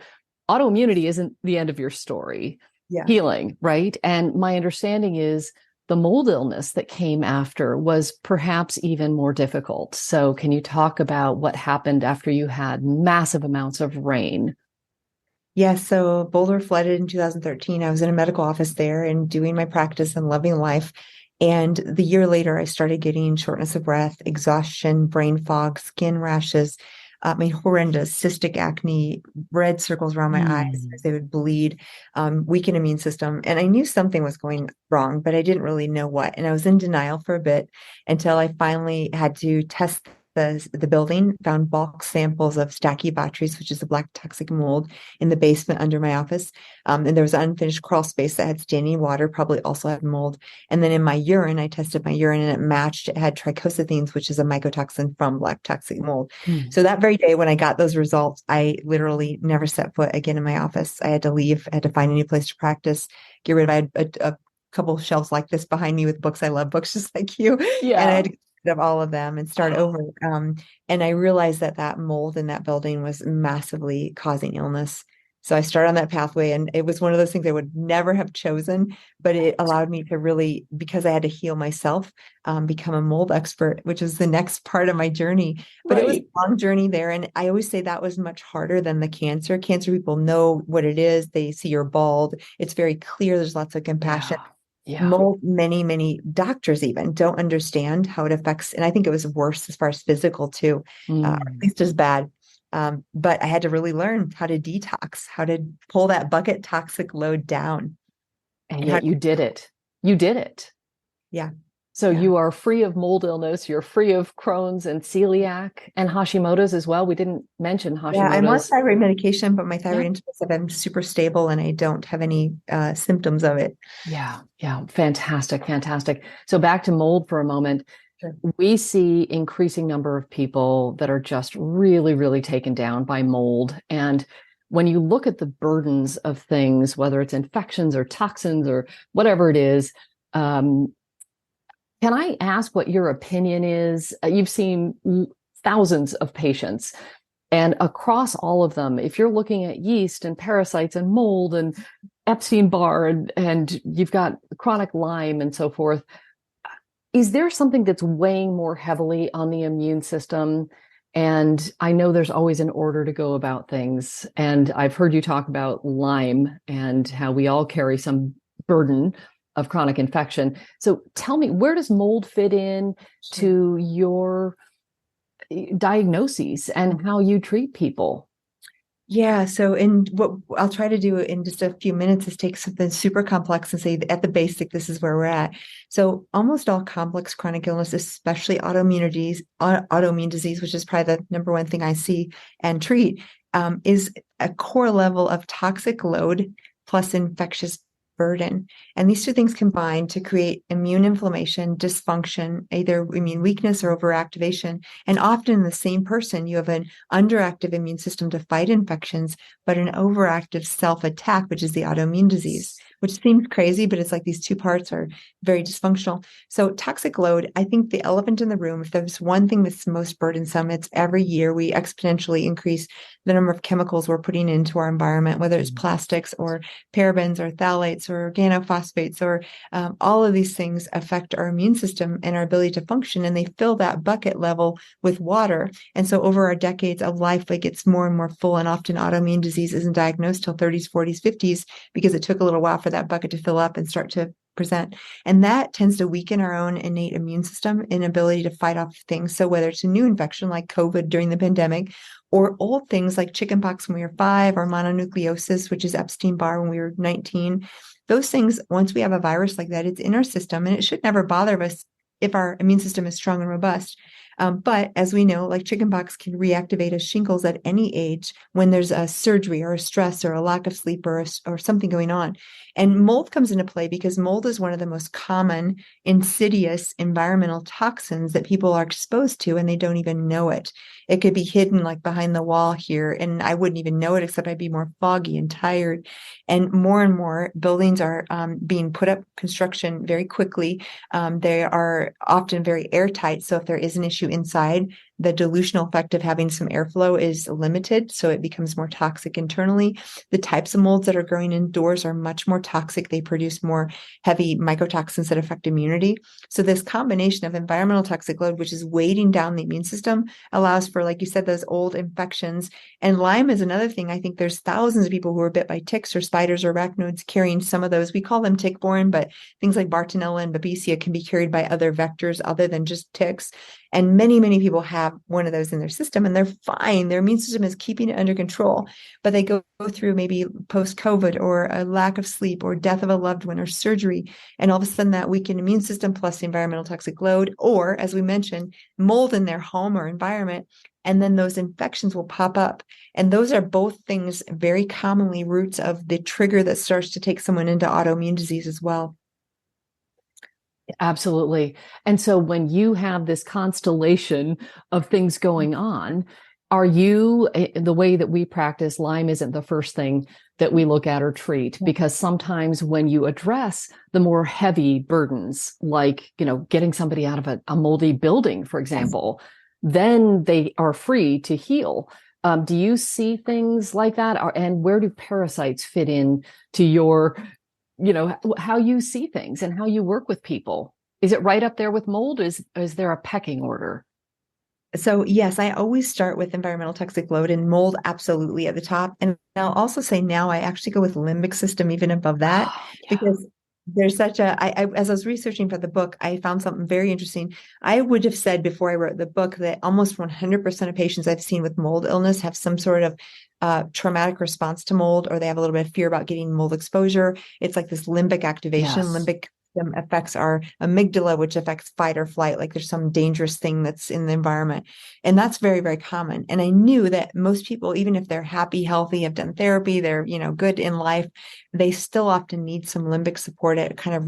autoimmunity isn't the end of your story. Healing, right? And my understanding is the mold illness that came after was perhaps even more difficult. So can you talk about what happened after you had massive amounts of rain? Yes. So Boulder flooded in 2013. I was in a medical office there and doing my practice and loving life. And the year later, I started getting shortness of breath, exhaustion, brain fog, skin rashes, horrendous cystic acne, red circles around my eyes as they would bleed, weakened immune system. And I knew something was going wrong, but I didn't really know what. And I was in denial for a bit until I finally had to test the building, found bulk samples of Stachybotrys, which is a black toxic mold, in the basement under my office. And there was an unfinished crawl space that had standing water, probably also had mold. And then in my urine, I tested my urine and it matched. It had trichocythenes, which is a mycotoxin from black toxic mold. So that very day when I got those results, I literally never set foot again in my office. I had to leave. I had to find a new place to practice, get rid of. I had a couple of shelves like this behind me with books. I love books just like you. And I had to of all of them and start over. And I realized that that mold in that building was massively causing illness. So I started on that pathway, and it was one of those things I would never have chosen, but it allowed me to really, because I had to heal myself, become a mold expert, which is the next part of my journey. But it was a long journey there. And I always say that was much harder than the cancer. Cancer people know what it is. They see you're bald. It's very clear. There's lots of compassion. Mold, many doctors even don't understand how it affects. And I think it was worse as far as physical too, at least as bad. But I had to really learn how to detox, how to pull that bucket toxic load down. And yet you did it. You did it. Yeah. So you are free of mold illness. You're free of Crohn's and celiac and Hashimoto's as well. We didn't mention Hashimoto's. Yeah, I'm on thyroid medication, but my thyroid intensive, I'm super stable and I don't have any symptoms of it. Yeah. Fantastic. So back to mold for a moment. Sure. We see increasing number of people that are just really, really taken down by mold. And when you look at the burdens of things, whether it's infections or toxins or whatever it is, can I ask what your opinion is? You've seen thousands of patients, and across all of them, if you're looking at yeast and parasites and mold and Epstein-Barr and you've got chronic Lyme and so forth, is there something that's weighing more heavily on the immune system? And I know there's always an order to go about things. And I've heard you talk about Lyme and how we all carry some burden of chronic infection. So tell me, where does mold fit in to your diagnoses and how you treat people? Yeah. So what I'll try to do in just a few minutes is take something super complex and say at the basic, this is where we're at. So almost all complex chronic illness, especially autoimmune disease, which is probably the number one thing I see and treat, is a core level of toxic load plus infectious burden. And these two things combine to create immune inflammation, dysfunction, either immune weakness or overactivation. And often in the same person, you have an underactive immune system to fight infections, but an overactive self-attack, which is the autoimmune disease, which seems crazy, but it's like these two parts are very dysfunctional. So toxic load, I think the elephant in the room, if there's one thing that's most burdensome, it's every year we exponentially increase the number of chemicals we're putting into our environment, whether it's plastics or parabens or phthalates or organophosphates or all of these things affect our immune system and our ability to function, and they fill that bucket level with water. And so over our decades of life, it gets more and more full, and often autoimmune disease isn't diagnosed till 30s, 40s, 50s because it took a little while for that bucket to fill up and start to present. And that tends to weaken our own innate immune system and ability to fight off things. So whether it's a new infection like COVID during the pandemic, or old things like chickenpox when we were 5, or mononucleosis, which is Epstein-Barr when we were 19, those things, once we have a virus like that, it's in our system, and it should never bother us if our immune system is strong and robust. But as we know, like chickenpox can reactivate as shingles at any age when there's a surgery or a stress or a lack of sleep or something going on. And mold comes into play because mold is one of the most common insidious environmental toxins that people are exposed to, and they don't even know it. It could be hidden like behind the wall here, and I wouldn't even know it, except I'd be more foggy and tired. And more buildings are being put up construction very quickly. They are often very airtight. So if there is an issue inside, the dilutional effect of having some airflow is limited, so it becomes more toxic internally. The types of molds that are growing indoors are much more toxic. They produce more heavy mycotoxins that affect immunity. So this combination of environmental toxic load, which is weighting down the immune system, allows for, like you said, those old infections. And Lyme is another thing. I think there's thousands of people who are bit by ticks or spiders or arachnoids carrying some of those. We call them tick-borne, but things like Bartonella and Babesia can be carried by other vectors other than just ticks. And many people have one of those in their system, and they're fine. Their immune system is keeping it under control, but they go through maybe post-COVID or a lack of sleep or death of a loved one or surgery. And all of a sudden that weakened immune system plus the environmental toxic load, or as we mentioned, mold in their home or environment, and then those infections will pop up. And those are both things very commonly roots of the trigger that starts to take someone into autoimmune disease as well. Absolutely. And so when you have this constellation of things going on, Are you the way that we practice? Lyme isn't the first thing that we look at or treat, because sometimes when you address the more heavy burdens, like, getting somebody out of a moldy building, for Yes. example, then they are free to heal. Do you see things like that? And where do parasites fit in to your, how you see things and how you work with people? Is it right up there with mold? Is there a pecking order? So yes, I always start with environmental toxic load and mold absolutely at the top. And I'll also say now I actually go with limbic system even above that Oh, yeah. because there's such a as I was researching for the book, I found something very interesting. I would have said before I wrote the book that almost 100% of patients I've seen with mold illness have some sort of traumatic response to mold, or they have a little bit of fear about getting mold exposure. It's like this limbic activation. Yes. Limbic system affects our amygdala, which affects fight or flight, like there's some dangerous thing that's in the environment. And that's very, very common. And I knew that most people, even if they're happy, healthy, have done therapy, they're, good in life, they still often need some limbic support at kind of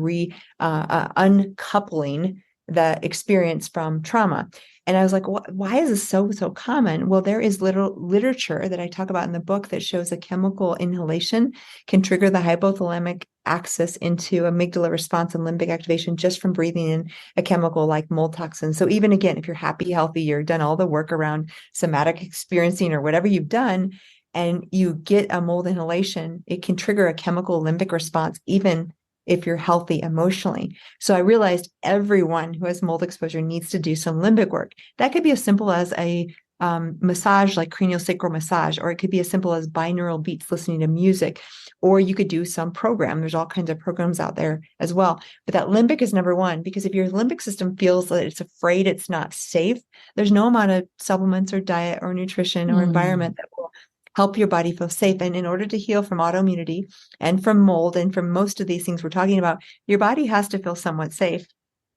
uncoupling the experience from trauma. And I was like, why is this so common? Well, there is literature that I talk about in the book that shows a chemical inhalation can trigger the hypothalamic axis into amygdala response and limbic activation just from breathing in a chemical like mold toxin. So even again, if you're happy, healthy, you're done all the work around somatic experiencing or whatever you've done, and you get a mold inhalation, it can trigger a chemical limbic response, even if you're healthy emotionally. So I realized everyone who has mold exposure needs to do some limbic work. That could be as simple as a massage, like craniosacral massage, or it could be as simple as binaural beats, listening to music, or you could do some program. There's all kinds of programs out there as well. But that limbic is number one, because if your limbic system feels that it's afraid, it's not safe, there's no amount of supplements or diet or nutrition or environment that will help your body feel safe. And in order to heal from autoimmunity and from mold and from most of these things we're talking about, your body has to feel somewhat safe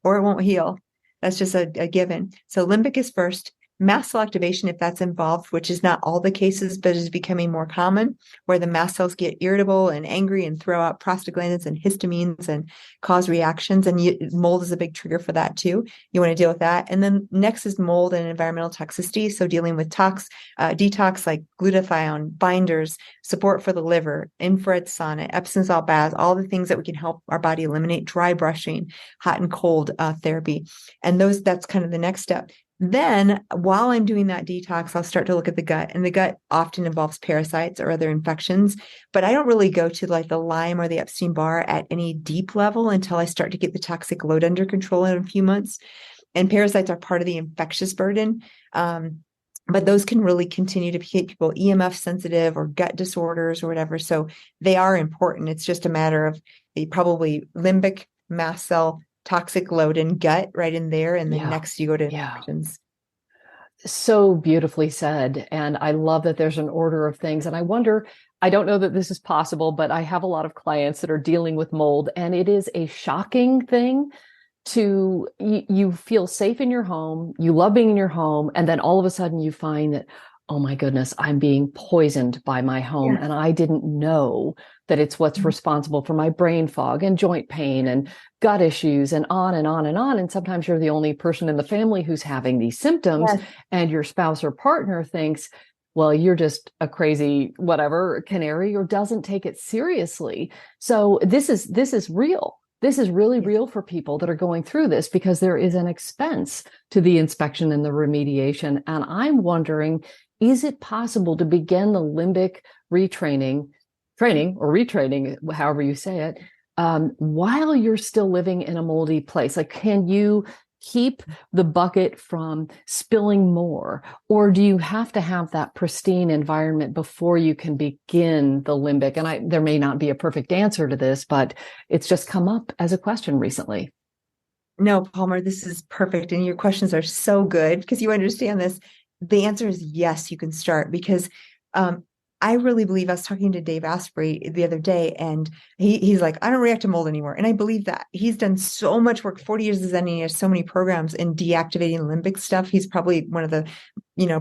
or it won't heal. That's just a given. So limbic is first. Mast cell activation, if that's involved, which is not all the cases, but is becoming more common, where the mast cells get irritable and angry and throw out prostaglandins and histamines and cause reactions. And mold is a big trigger for that too. You want to deal with that. And then next is mold and environmental toxicity. So dealing with detox like glutathione, binders, support for the liver, infrared sauna, Epsom salt baths, all the things that we can help our body eliminate, dry brushing, hot and cold therapy. And that's kind of the next step. Then while I'm doing that detox, I'll start to look at the gut, and the gut often involves parasites or other infections, but I don't really go to like the Lyme or the Epstein-Barr at any deep level until I start to get the toxic load under control in a few months. And parasites are part of the infectious burden. But those can really continue to keep people EMF sensitive or gut disorders or whatever. So they are important. It's just a matter of the probably limbic, mast cell, toxic load and gut right in there. And then Yeah. next you go to Yeah. infections. So beautifully said. And I love that there's an order of things. And I don't know that this is possible, but I have a lot of clients that are dealing with mold, and it is a shocking thing to you feel safe in your home, you love being in your home, and then all of a sudden you find that, oh my goodness, I'm being poisoned by my home, Yes. and I didn't know that it's what's responsible for my brain fog and joint pain and gut issues and on and on and on. And sometimes you're the only person in the family who's having these symptoms, Yes. and your spouse or partner thinks, well, you're just a crazy whatever canary, or doesn't take it seriously. So this is real. This is really Yes. real for people that are going through this, because there is an expense to the inspection and the remediation. And I'm wondering, is it possible to begin the limbic training or retraining, however you say it, while you're still living in a moldy place? Like, can you keep the bucket from spilling more, or do you have to have that pristine environment before you can begin the limbic? And there may not be a perfect answer to this, but it's just come up as a question recently. No, Palmer, this is perfect. And your questions are so good because you understand this. The answer is yes, you can start because I really believe I was talking to Dave Asprey the other day, and he's like, I don't react to mold anymore. And I believe that. He's done so much work, 40 years as he has so many programs in deactivating limbic stuff. He's probably one of the,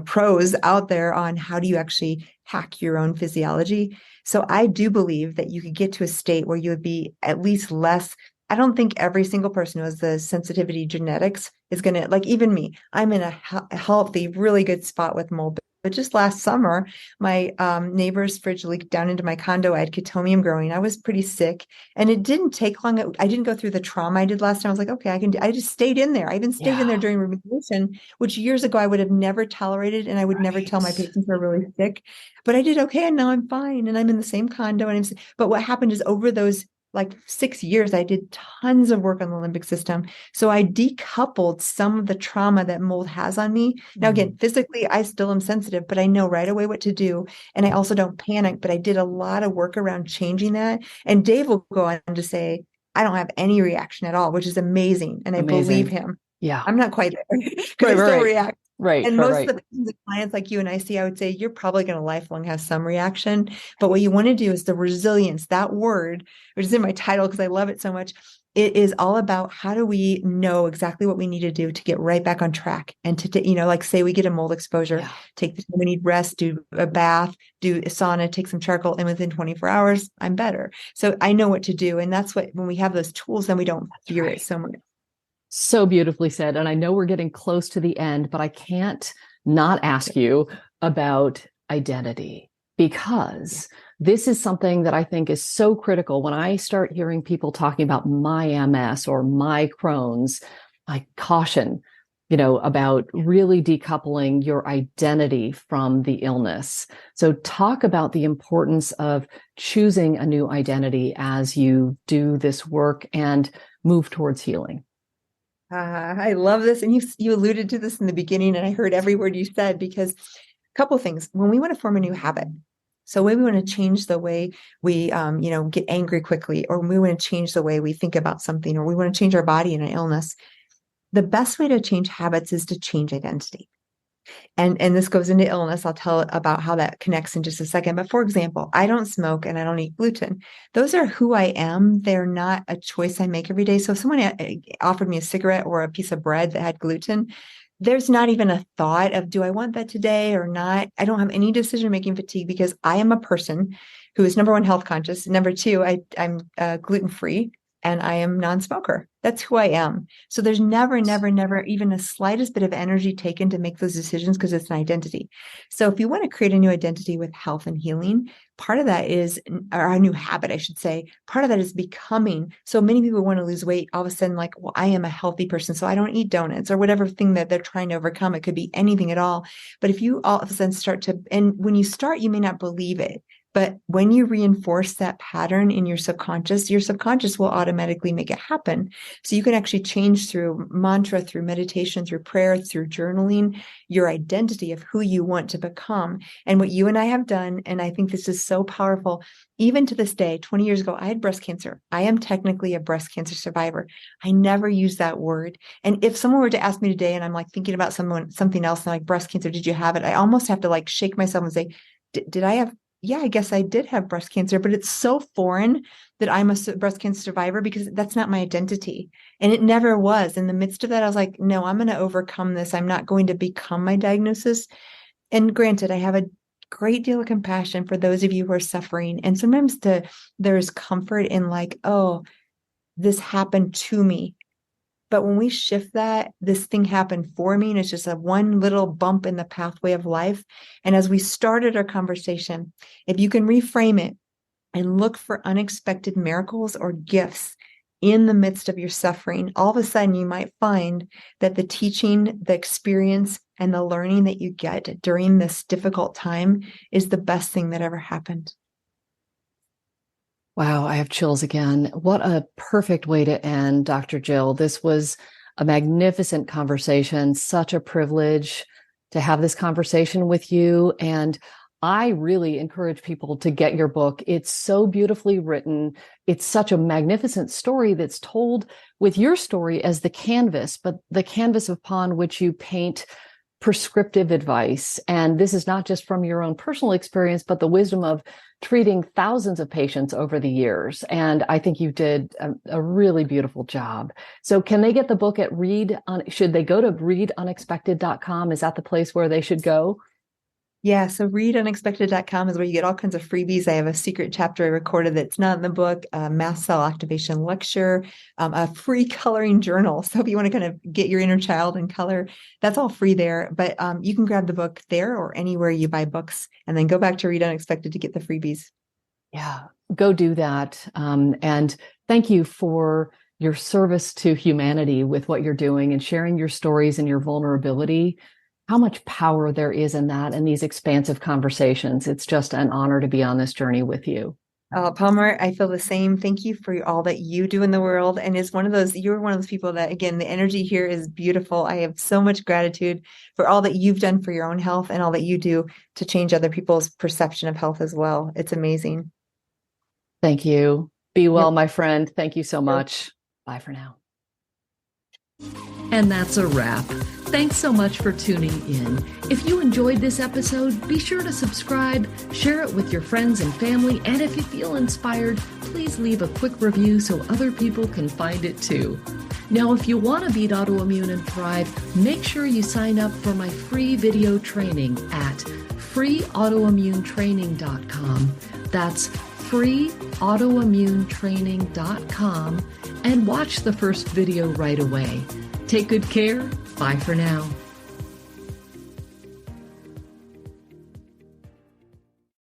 pros out there on how do you actually hack your own physiology. So I do believe that you could get to a state where you would be at least less. I don't think every single person who has the sensitivity genetics is going to, like even me, I'm in a healthy, really good spot with mold But just last summer, my neighbor's fridge leaked down into my condo. I had Chitomium growing. I was pretty sick, and it didn't take long. I didn't go through the trauma I did last time. I was like, okay, I can. I just stayed in there. I even stayed in there Yeah. during remediation, which years ago I would have never tolerated, and I would never tell my Right. patients who are really sick. But I did okay, and now I'm fine, and I'm in the same condo. But what happened is over those like 6 years, I did tons of work on the limbic system. So I decoupled some of the trauma that mold has on me. Now, again, physically, I still am sensitive, but I know right away what to do. And I also don't panic, but I did a lot of work around changing that. And Dave will go on to say, I don't have any reaction at all, which is amazing. And I believe Amazing. him. Yeah. I'm not quite there because Right, I right, still right. react. Right, And right, most of right. the clients like you and I see, I would say you're probably going to lifelong have some reaction. But what you want to do is the resilience, that word, which is in my title because I love it so much. It is all about how do we know exactly what we need to do to get right back on track and like say we get a mold exposure, Yeah. take the time we need rest, do a bath, do a sauna, take some charcoal, and within 24 hours, I'm better. So I know what to do. And that's what, when we have those tools, then we don't That's fear it right. so much. So beautifully said. And I know we're getting close to the end, but I can't not ask you about identity because this is something that I think is so critical. When I start hearing people talking about my MS or my Crohn's, I caution, about really decoupling your identity from the illness. So talk about the importance of choosing a new identity as you do this work and move towards healing. I love this. And you alluded to this in the beginning, and I heard every word you said because a couple of things. When we want to form a new habit, so when we want to change the way we, get angry quickly, or when we want to change the way we think about something, or we want to change our body in an illness, the best way to change habits is to change identity. And this goes into illness. I'll tell about how that connects in just a second. But for example, I don't smoke and I don't eat gluten. Those are who I am. They're not a choice I make every day. So if someone offered me a cigarette or a piece of bread that had gluten, there's not even a thought of, do I want that today or not? I don't have any decision-making fatigue because I am a person who is number one, health conscious. Number two, I'm gluten-free and I am non-smoker. That's who I am. So there's never, never, never even the slightest bit of energy taken to make those decisions because it's an identity. So if you want to create a new identity with health and healing, part of that is, or a new habit, I should say, part of that is becoming. So many people want to lose weight, all of a sudden, like, well, I am a healthy person, so I don't eat donuts or whatever thing that they're trying to overcome. It could be anything at all. But if you all of a sudden start to, and when you start, you may not believe it. But when you reinforce that pattern in your subconscious will automatically make it happen. So you can actually change through mantra, through meditation, through prayer, through journaling, your identity of who you want to become. And what you and I have done, and I think this is so powerful, even to this day, 20 years ago, I had breast cancer. I am technically a breast cancer survivor. I never use that word. And if someone were to ask me today, and I'm like thinking about something else, and like breast cancer, did you have it? I almost have to like shake myself and say, did I have? Yeah, I guess I did have breast cancer, but it's so foreign that I'm a breast cancer survivor because that's not my identity. And it never was. In the midst of that, I was like, no, I'm going to overcome this. I'm not going to become my diagnosis. And granted, I have a great deal of compassion for those of you who are suffering. And sometimes there's comfort in like, oh, this happened to me. But when we shift that, this thing happened for me, and it's just a one little bump in the pathway of life. And as we started our conversation, if you can reframe it and look for unexpected miracles or gifts in the midst of your suffering, all of a sudden you might find that the teaching, the experience, and the learning that you get during this difficult time is the best thing that ever happened. Wow, I have chills again. What a perfect way to end, Dr. Jill. This was a magnificent conversation, such a privilege to have this conversation with you. And I really encourage people to get your book. It's so beautifully written. It's such a magnificent story that's told with your story as the canvas, but the canvas upon which you paint prescriptive advice. And this is not just from your own personal experience, but the wisdom of treating thousands of patients over the years. And I think you did a really beautiful job. So can they get the book at should they go to readunexpected.com? Is that the place where they should go? Yeah, so readunexpected.com is where you get all kinds of freebies. I have a secret chapter I recorded that's not in the book, a mast cell activation lecture, a free coloring journal. So if you want to kind of get your inner child in color, that's all free there. But you can grab the book there or anywhere you buy books, and then go back to Read Unexpected to get the freebies. Yeah, go do that. And thank you for your service to humanity with what you're doing and sharing your stories and your vulnerability. How much power there is in that and these expansive conversations. It's just an honor to be on this journey with you. Palmer, I feel the same. Thank you for all that you do in the world. And it's you're one of those people that, again, the energy here is beautiful. I have so much gratitude for all that you've done for your own health and all that you do to change other people's perception of health as well. It's amazing. Thank you. Be well, Yep. my friend. Thank you so much. Bye for now. And that's a wrap. Thanks so much for tuning in. If you enjoyed this episode, be sure to subscribe, share it with your friends and family, and if you feel inspired, please leave a quick review so other people can find it too. Now, if you want to beat autoimmune and thrive, make sure you sign up for my free video training at freeautoimmunetraining.com. That's freeautoimmunetraining.com, and watch the first video right away. Take good care. Bye for now.